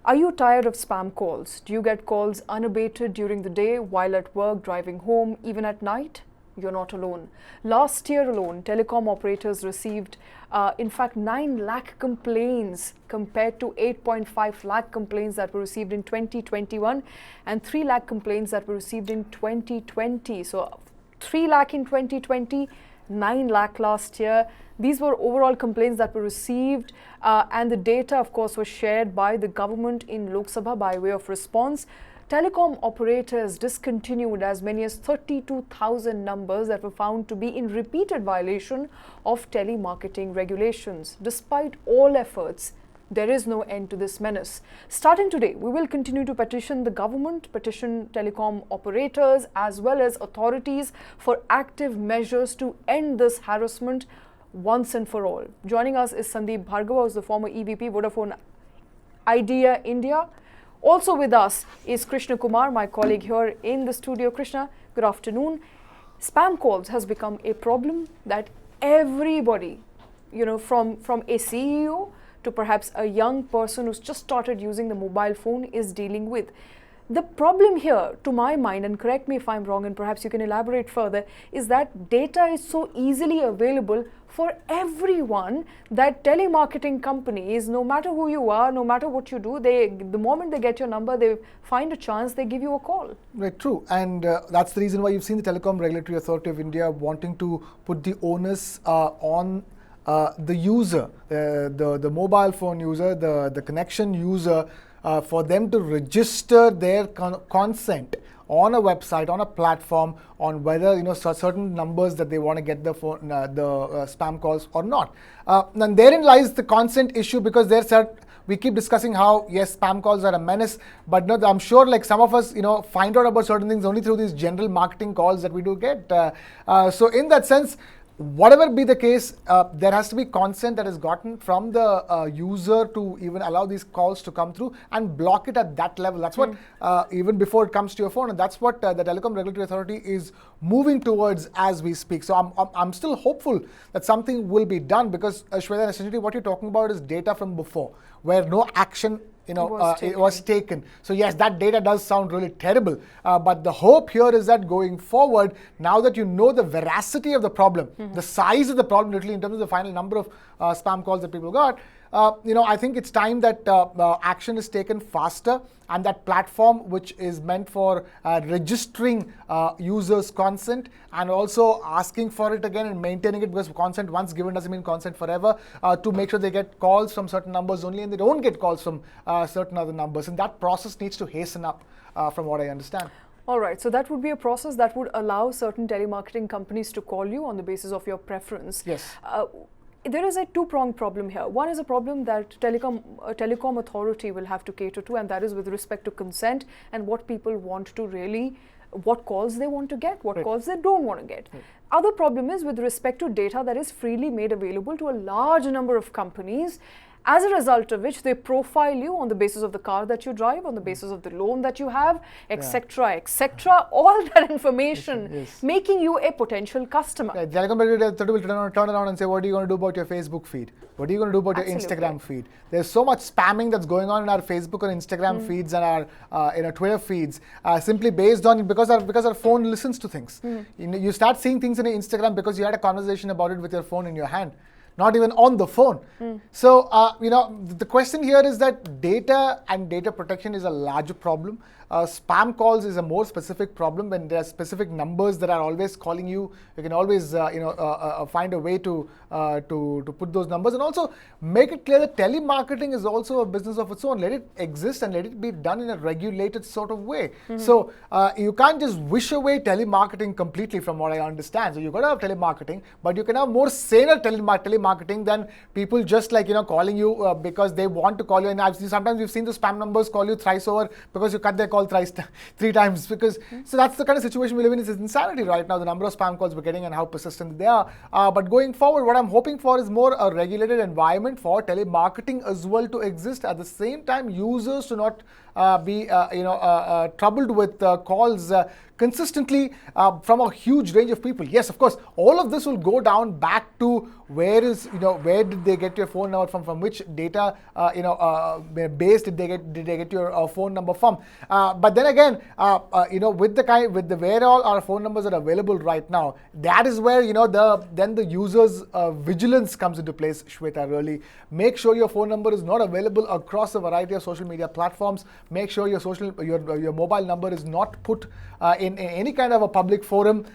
Are you tired of spam calls? Do you get calls unabated during the day, while at work, driving home, even at night? You're not alone. Last year alone, telecom operators received, in fact, 9 lakh complaints compared to 8.5 lakh complaints that were received in 2021 and 3 lakh complaints that were received in 2020. So 3 lakh in 2020, 9 lakh last year. These were overall complaints that were received, and the data, of course, was shared by the government in Lok Sabha by way of response. Telecom operators discontinued as many as 32,000 numbers that were found to be in repeated violation of telemarketing regulations. Despite all efforts, there is no end to this menace. Starting today, we will continue to petition the government, petition telecom operators as well as authorities for active measures to end this harassment once and for all. Joining us is Sandeep Bhargava, who is the former EVP Vodafone Idea India. Also with us is Krishna Kumar, my colleague here in the studio. Krishna, good afternoon. Spam calls has become a problem that everybody, from a CEO to perhaps a young person who's just started using the mobile phone is dealing with. The problem here, to my mind, and correct me if I'm wrong and perhaps you can elaborate further, is that data is so easily available for everyone that telemarketing companies, no matter who you are, no matter what you do, the moment they get your number, they find a chance, they give you a call. Right, true. And that's the reason why you've seen the Telecom Regulatory Authority of India wanting to put the onus on the user, the mobile phone user, the connection user, for them to register their consent on a website, on a platform, on whether certain numbers that they want to get the phone, spam calls or not. And therein lies the consent issue, because we keep discussing how yes, spam calls are a menace, but no, I'm sure like some of us find out about certain things only through these general marketing calls that we do get. So in that sense, whatever be the case, there has to be consent that is gotten from the user to even allow these calls to come through and block it at that level. That's what, even before it comes to your phone, and that's what the Telecom Regulatory Authority is moving towards as we speak. So I'm still hopeful that something will be done, because Shweta, essentially what you're talking about is data from before, where no action it was taken. So yes, that data does sound really terrible. But the hope here is that going forward, now that you know the veracity of the problem, the size of the problem, literally in terms of the final number of spam calls that people got, I think it's time that action is taken faster, and that platform which is meant for registering users' consent and also asking for it again and maintaining it, because consent once given doesn't mean consent forever, to make sure they get calls from certain numbers only and they don't get calls from certain other numbers. And that process needs to hasten up, from what I understand. All right, so that would be a process that would allow certain telemarketing companies to call you on the basis of your preference. Yes. There is a two-pronged problem here. One is a problem that telecom authority will have to cater to, and that is with respect to consent and what people want to really, what calls they want to get, what calls they don't want to get. Other problem is with respect to data that is freely made available to a large number of companies, as a result of which they profile you on the basis of the car that you drive, on the basis of the loan that you have, etc., etc., all that information, making you a potential customer. The Telecom Regulatory Authority will turn around and say, what are you going to do about your Facebook feed? What are you going to do about your Instagram feed? There's so much spamming that's going on in our Facebook and Instagram feeds and our Twitter feeds, simply based on, because our phone listens to things. You start seeing things in your Instagram because you had a conversation about it with your phone in your hand, not even on the phone. So, the question here is that data and data protection is a larger problem. Spam calls is a more specific problem. When there are specific numbers that are always calling you, you can always find a way to put those numbers, and also make it clear that telemarketing is also a business of its own. Let it exist and let it be done in a regulated sort of way. So you can't just wish away telemarketing completely, from what I understand. So you've got to have telemarketing, but you can have more saner telemarketing than people just calling you because they want to call you. And sometimes we've seen the spam numbers call you thrice over because you cut their call three times, because so that's the kind of situation we live in. It's insanity right now, the number of spam calls we're getting and how persistent they are. But going forward, what I'm hoping for is more a regulated environment for telemarketing as well to exist. At the same time, users to not be troubled with calls consistently from a huge range of people. Yes, of course, all of this will go down back to where did they get your phone number from which data base did they get your phone number from. But then again, with the where all our phone numbers are available right now, that is where the users vigilance comes into place. Shweta, really make sure your phone number is not available across a variety of social media platforms. Make sure your mobile number is not put in any kind of a public forum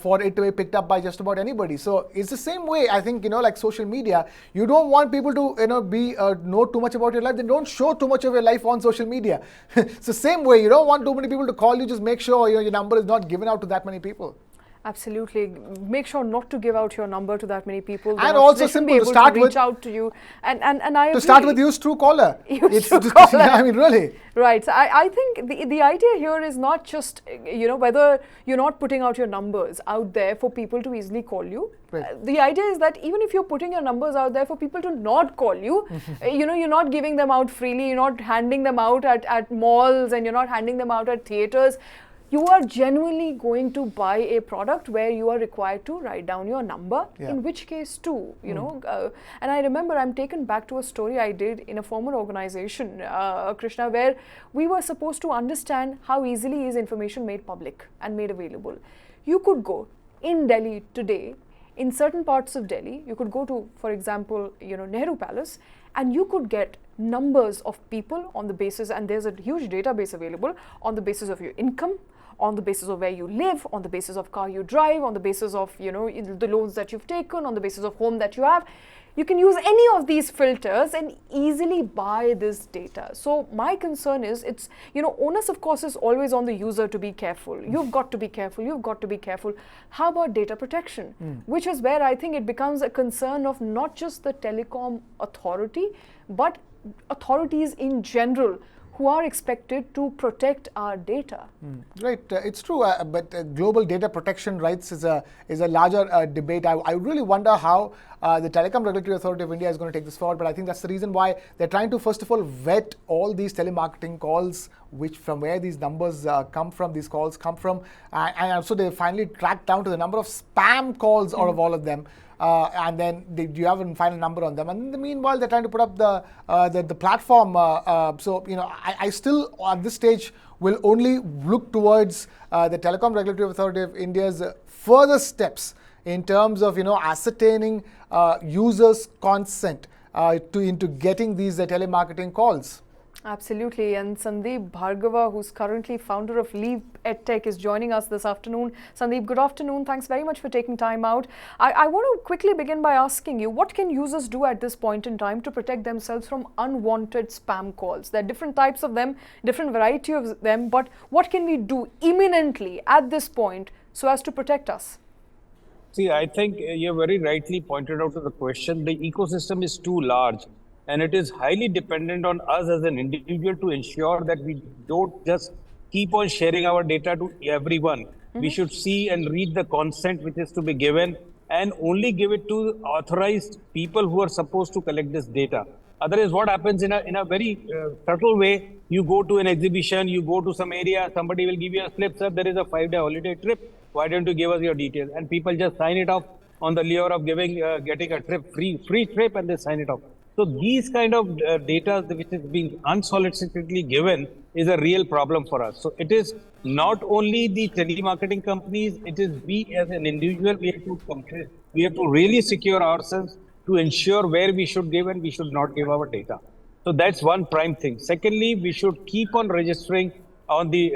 for it to be picked up by just about anybody. So it's the same way, I think, like social media, you don't want people to know too much about your life. Then don't show too much of your life on social media. It's the same way, you don't want too many people to call you. Just make sure your number is not given out to that many people. Absolutely. Make sure not to give out your number to that many people. And also simple to start with. Reach out to you. And I to start with, use Truecaller. Truecaller. I mean, really. Right. So I think the idea here is not just, whether you're not putting out your numbers out there for people to easily call you. Right. The idea is that even if you're putting your numbers out there for people to not call you, you're not giving them out freely, you're not handing them out at malls, and you're not handing them out at theaters. You are genuinely going to buy a product where you are required to write down your number, in which case too, and I remember I'm taken back to a story I did in a former organization, Krishna, where we were supposed to understand how easily is information made public and made available. You could go in Delhi today, in certain parts of Delhi, you could go to, for example, Nehru Palace, and you could get numbers of people on the basis, and there's a huge database available on the basis of your income, on the basis of where you live, on the basis of car you drive, on the basis of the loans that you've taken, on the basis of home that you have. You can use any of these filters and easily buy this data. So my concern is, it's, onus of course is always on the user to be careful. You've got to be careful. You've got to be careful. How about data protection? Which is where I think it becomes a concern of not just the telecom authority, but authorities in general, who are expected to protect our data. Right, it's true, but global data protection rights is a larger debate. I really wonder how the Telecom Regulatory Authority of India is going to take this forward, but I think that's the reason why they're trying to first of all vet all these telemarketing calls, from where these numbers come from, these calls come from, and also they finally tracked down to the number of spam calls out of all of them. And then you have a final number on them. And in the meanwhile, they're trying to put up the platform. So, I still, at this stage, will only look towards the Telecom Regulatory Authority of India's further steps in terms of, ascertaining users' consent into getting these telemarketing calls. Absolutely. And Sandeep Bhargava, who's currently founder of Leap EdTech, is joining us this afternoon. Sandeep, good afternoon. Thanks very much for taking time out. I want to quickly begin by asking you, what can users do at this point in time to protect themselves from unwanted spam calls? There are different types of them, different variety of them, but what can we do imminently at this point so as to protect us? See, I think you very rightly pointed out to the question. The ecosystem is too large. And it is highly dependent on us as an individual to ensure that we don't just keep on sharing our data to everyone. We should see and read the consent which is to be given, and only give it to authorized people who are supposed to collect this data. Otherwise, what happens in a very subtle way, you go to an exhibition, you go to some area, somebody will give you a slip, sir, there is a 5-day holiday trip. Why don't you give us your details? And people just sign it off on the lure of getting a trip, free trip, and they sign it off. So these kind of data which is being unsolicitedly given is a real problem for us. So it is not only the telemarketing companies, it is we as an individual, we have to really secure ourselves to ensure where we should give and we should not give our data. So that's one prime thing. Secondly, we should keep on registering on the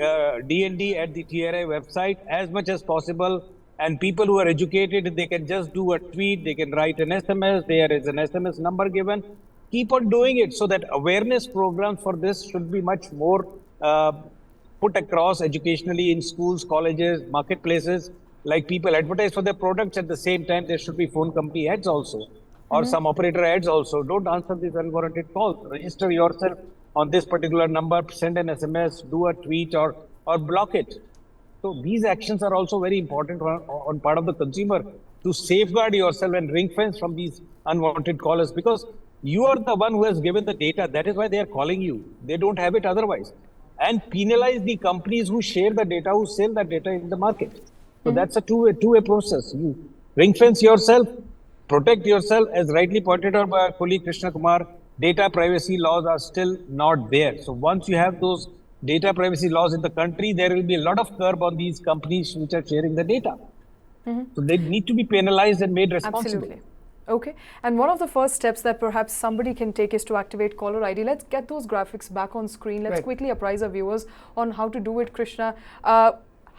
DND at the TRI website as much as possible. And people who are educated, they can just do a tweet, they can write an SMS, there is an SMS number given. Keep on doing it so that awareness programs for this should be much more put across educationally in schools, colleges, marketplaces. Like people advertise for their products, at the same time there should be phone company ads also, or some operator ads also. Don't answer these unwarranted calls. Register yourself on this particular number, send an SMS, do a tweet, or block it. So these actions are also very important on part of the consumer to safeguard yourself and ring fence from these unwanted callers, because you are the one who has given the data. That is why they are calling you. They don't have it otherwise. and penalize the companies who share the data, who sell that data in the market. So that's a two-way process. You ring fence yourself, protect yourself, as rightly pointed out by our colleague Krishna Kumar. Data privacy laws are still not there. So once you have those data privacy laws in the country, there will be a lot of curb on these companies which are sharing the data. So they need to be penalized and made responsible. Absolutely. Okay. And one of the first steps that perhaps somebody can take is to activate caller ID. Let's get those graphics back on screen. Let's quickly apprise our viewers on how to do it, Krishna.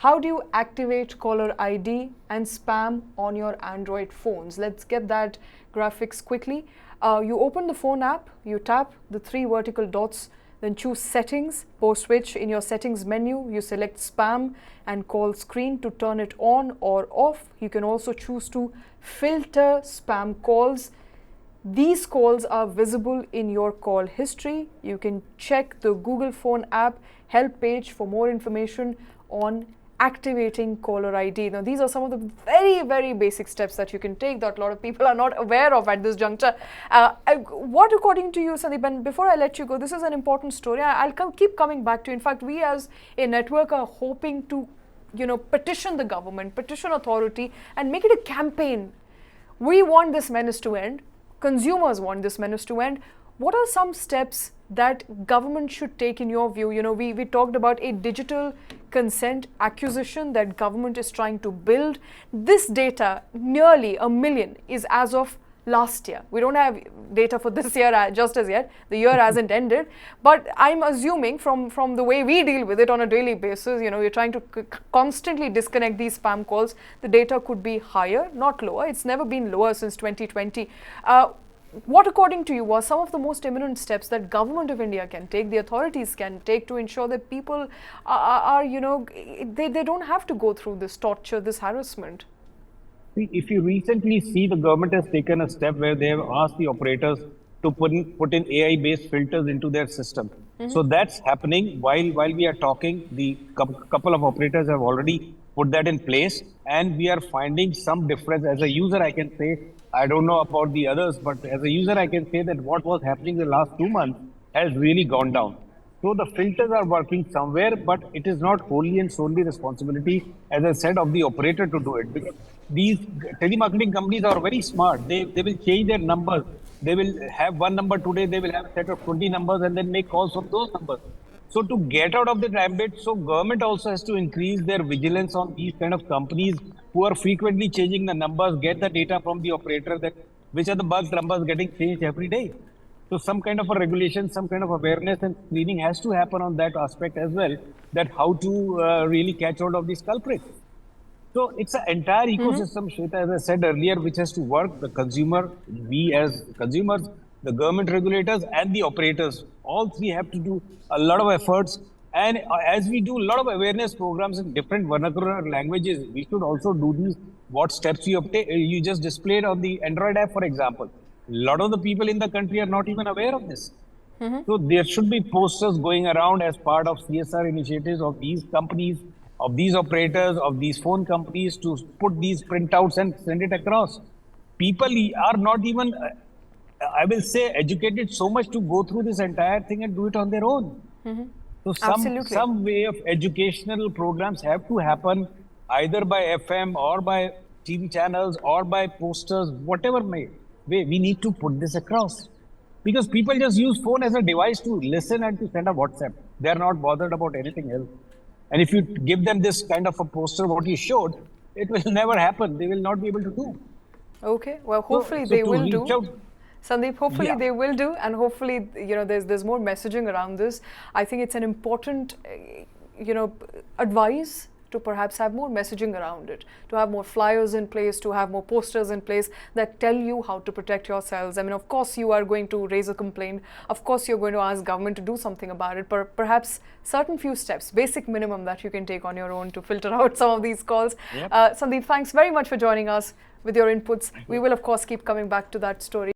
How do you activate caller ID and spam on your Android phones? Let's get that graphics quickly. You open the phone app, you tap the 3 vertical dots, then choose settings, post which in your settings menu, you select spam and call screen to turn it on or off. You can also choose to filter spam calls. These calls are visible in your call history. You can check the Google Phone app help page for more information on activating caller ID. Now, these are some of the very, very basic steps that you can take that a lot of people are not aware of at this juncture. What, according to you, Sandeep, and before I let you go, this is an important story. I'll keep coming back to you. In fact, we as a network are hoping to, petition the government, petition authority, and make it a campaign. We want this menace to end. Consumers want this menace to end. What are some steps that government should take in your view? We talked about a digital consent acquisition that government is trying to build. This data, nearly 1 million, is as of last year. We don't have data for this year just as yet. The year hasn't ended. But I'm assuming from the way we deal with it on a daily basis, you're trying to constantly disconnect these spam calls. The data could be higher, not lower. It's never been lower since 2020. What, according to you, are some of the most imminent steps that Government of India can take, the authorities can take to ensure that people they don't have to go through this torture, this harassment? If you recently see, the government has taken a step where they have asked the operators to put in AI-based filters into their system. So that's happening while we are talking. The couple of operators have already put that in place, and we are finding some difference. As a user, I can say, I don't know about the others, but as a user, I can say that what was happening the last 2 months has really gone down. So the filters are working somewhere, but it is not wholly and solely responsibility, as I said, of the operator to do it. Because these telemarketing companies are very smart. They will change their numbers. They will have one number today, they will have a set of 20 numbers and then make calls from those numbers. So to get out of the ambit, so government also has to increase their vigilance on these kind of companies who are frequently changing the numbers, get the data from the operator, that which are the bulk numbers getting changed every day. So some kind of a regulation, some kind of awareness and screening has to happen on that aspect as well, that how to really catch hold of these culprits. So it's an entire ecosystem, Shweta, as I said earlier, which has to work. The consumer, we as consumers, the government regulators and the operators, all three have to do a lot of efforts. And as we do a lot of awareness programs in different vernacular languages, we should also do these, what steps you just displayed on the Android app, for example. A lot of the people in the country are not even aware of this. So there should be posters going around as part of CSR initiatives of these companies, of these operators, of these phone companies, to put these printouts and send it across. People are not even, I will say, educated so much to go through this entire thing and do it on their own. So some way of educational programs have to happen either by FM or by TV channels or by posters, whatever way. We need to put this across. Because people just use phone as a device to listen and to send a WhatsApp. They are not bothered about anything else. And if you give them this kind of a poster, what you showed, it will never happen. They will not be able to do. Okay, well, hopefully they will do. Sandeep, hopefully they will do, and hopefully, there's more messaging around this. I think it's an important, advice to perhaps have more messaging around it, to have more flyers in place, to have more posters in place that tell you how to protect yourselves. I mean, of course, you are going to raise a complaint. Of course, you're going to ask government to do something about it, but perhaps certain few steps, basic minimum that you can take on your own to filter out some of these calls. Yep. Sandeep, thanks very much for joining us with your inputs. We will, of course, keep coming back to that story.